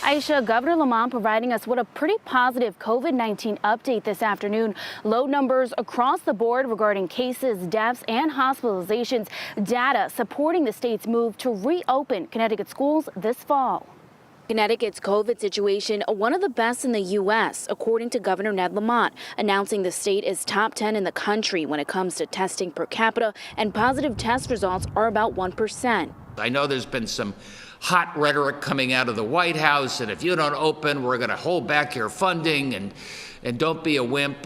Aisha, Governor Lamont providing us with a pretty positive COVID-19 update this afternoon. Low numbers across the board regarding cases, deaths, and hospitalizations. Data supporting the state's move to reopen Connecticut schools this fall. Connecticut's COVID situation, one of the best in the U.S., according to Governor Ned Lamont, announcing the state is top 10 in the country when it comes to testing per capita, and positive test results are about 1%. I know there's been some hot rhetoric coming out of the White House, and if you don't open, we're going to hold back your funding, and don't be a wimp.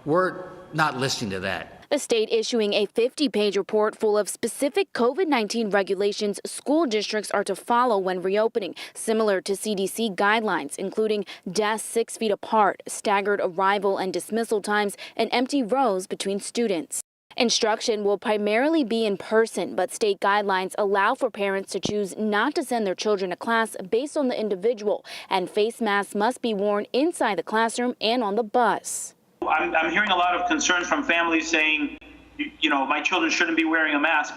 We're not listening to that. The state issuing a 50-page report full of specific COVID-19 regulations school districts are to follow when reopening, similar to CDC guidelines, including desks 6 feet apart, staggered arrival and dismissal times, and empty rows between students. Instruction will primarily be in person, but state guidelines allow for parents to choose not to send their children to class based on the individual, and face masks must be worn inside the classroom and on the bus. I'm hearing a lot of concerns from families saying, you know, my children shouldn't be wearing a mask.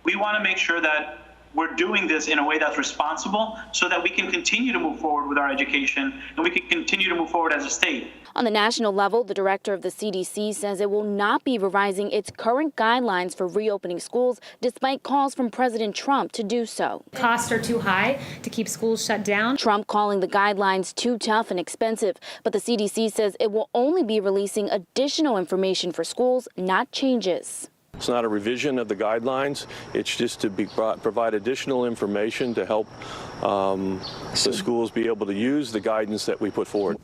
We want to make sure that we're doing this in a way that's responsible so that we can continue to move forward with our education and we can continue to move forward as a state. On the national level, the director of the CDC says it will not be revising its current guidelines for reopening schools, despite calls from President Trump to do so. Costs are too high to keep schools shut down. Trump calling the guidelines too tough and expensive, but the CDC says it will only be releasing additional information for schools, not changes. It's not a revision of the guidelines. It's just to provide additional information to help the schools be able to use the guidance that we put forward.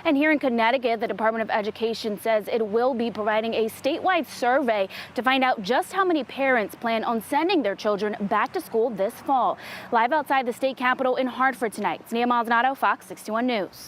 And here in Connecticut, the Department of Education says it will be providing a statewide survey to find out just how many parents plan on sending their children back to school this fall. Live outside the state capitol in Hartford tonight, it's Nia Maldonado, Fox 61 News.